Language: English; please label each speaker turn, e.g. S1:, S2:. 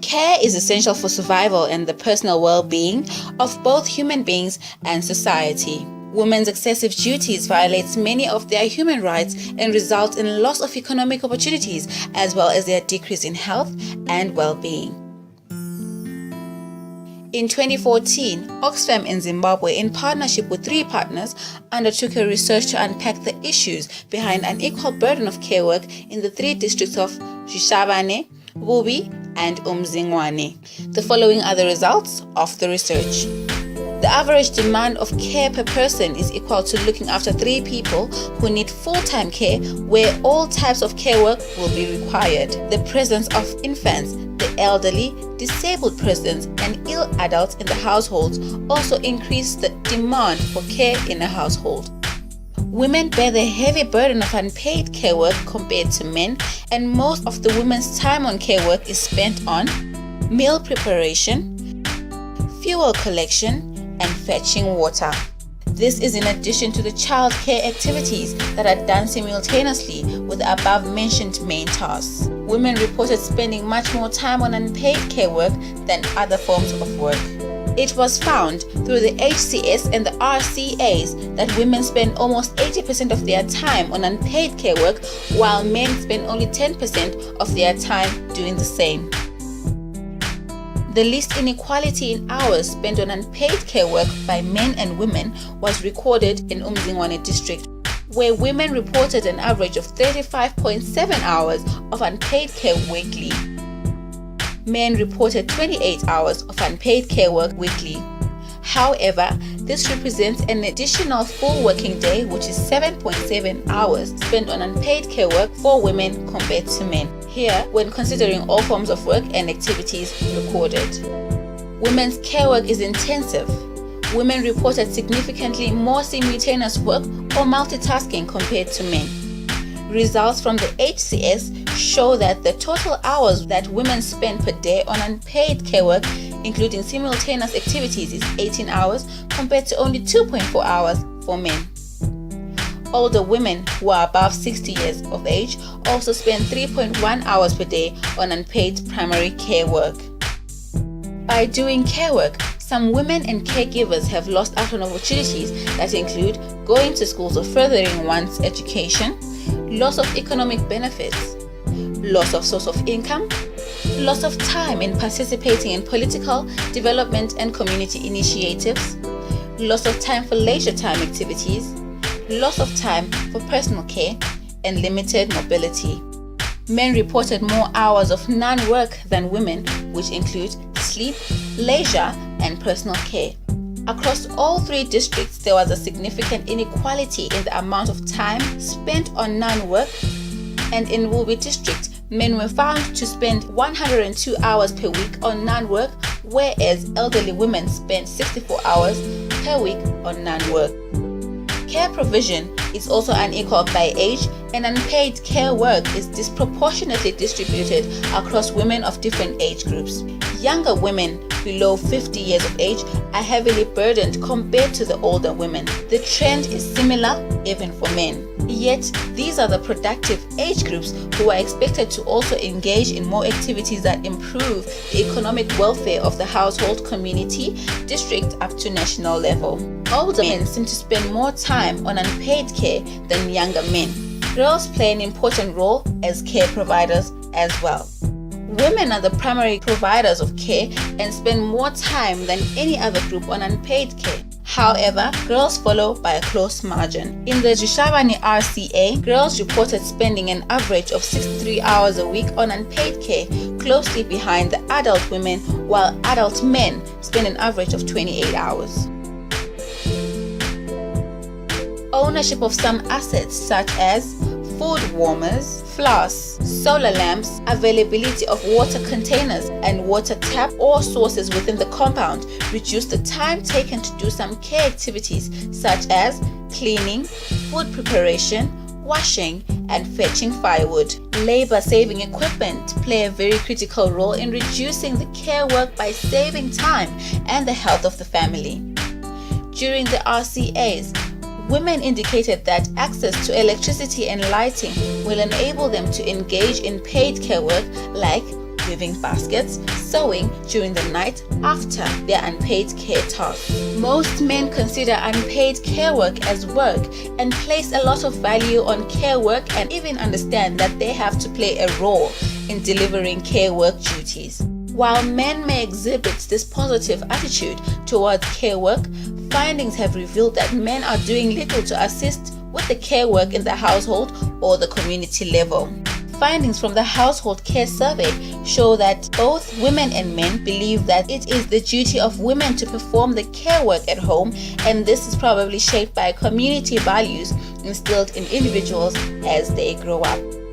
S1: Care is essential for survival and the personal well-being of both human beings and society. Women's excessive duties violates many of their human rights and result in loss of economic opportunities as well as their decrease in health and well-being. In 2014, Oxfam in Zimbabwe, in partnership with 3 partners, undertook a research to unpack the issues behind unequal burden of care work in the 3 districts of Zimbabwe, Bubi, and Umzingwane. The following are the results of the research. The average demand of care per person is equal to looking after 3 people who need full-time care, where all types of care work will be required. The presence of infants, the elderly, disabled persons, and ill adults in the households also increase the demand for care in a household. Women bear the heavy burden of unpaid care work compared to men, and most of the women's time on care work is spent on meal preparation, fuel collection, and fetching water. This is in addition to the child care activities that are done simultaneously with the above-mentioned main tasks. Women reported spending much more time on unpaid care work than other forms of work. It was found through the HCS and the RCAs that women spend almost 80% of their time on unpaid care work, while men spend only 10% of their time doing the same. The least inequality in hours spent on unpaid care work by men and women was recorded in Umzingwane district, where women reported an average of 35.7 hours of unpaid care weekly. Men reported 28 hours of unpaid care work weekly. However, this represents an additional full working day, which is 7.7 hours spent on unpaid care work for women compared to men. Here, when considering all forms of work and activities recorded. Women's care work is intensive. Women reported significantly more simultaneous work or multitasking compared to men. Results from the HCS show that the total hours that women spend per day on unpaid care work, including simultaneous activities, is 18 hours compared to only 2.4 hours for men. Older women who are above 60 years of age also spend 3.1 hours per day on unpaid primary care work. By doing care work, some women and caregivers have lost out on opportunities that include going to schools or furthering one's education, loss of economic benefits, loss of source of income, loss of time in participating in political, development and community initiatives, loss of time for leisure time activities, loss of time for personal care, and limited mobility. Men reported more hours of non-work than women, which include sleep, leisure, and personal care. Across all 3 districts, there was a significant inequality in the amount of time spent on non-work, and in Bubi district, men were found to spend 102 hours per week on non-work, whereas elderly women spent 64 hours per week on non-work. Care provision is also unequal by age, and unpaid care work is disproportionately distributed across women of different age groups. Younger women below 50 years of age are heavily burdened compared to the older women. The trend is similar even for men. Yet, these are the productive age groups who are expected to also engage in more activities that improve the economic welfare of the household, community, district up to national level. Older men seem to spend more time on unpaid care than younger men. Girls play an important role as care providers as well. Women are the primary providers of care and spend more time than any other group on unpaid care. However, girls follow by a close margin. In the Zimbabwe RCA, girls reported spending an average of 63 hours a week on unpaid care, closely behind the adult women, while adult men spend an average of 28 hours. Ownership of some assets such as food warmers, flasks, solar lamps, availability of water containers and water tap or sources within the compound reduce the time taken to do some care activities such as cleaning, food preparation, washing, and fetching firewood. Labor-saving equipment play a very critical role in reducing the care work by saving time and the health of the family. During the RCAs, women indicated that access to electricity and lighting will enable them to engage in paid care work like weaving baskets, sewing during the night after their unpaid care tasks. Most men consider unpaid care work as work and place a lot of value on care work and even understand that they have to play a role in delivering care work duties. While men may exhibit this positive attitude towards care work, findings have revealed that men are doing little to assist with the care work in the household or the community level. Findings from the Household Care Survey show that both women and men believe that it is the duty of women to perform the care work at home, and this is probably shaped by community values instilled in individuals as they grow up.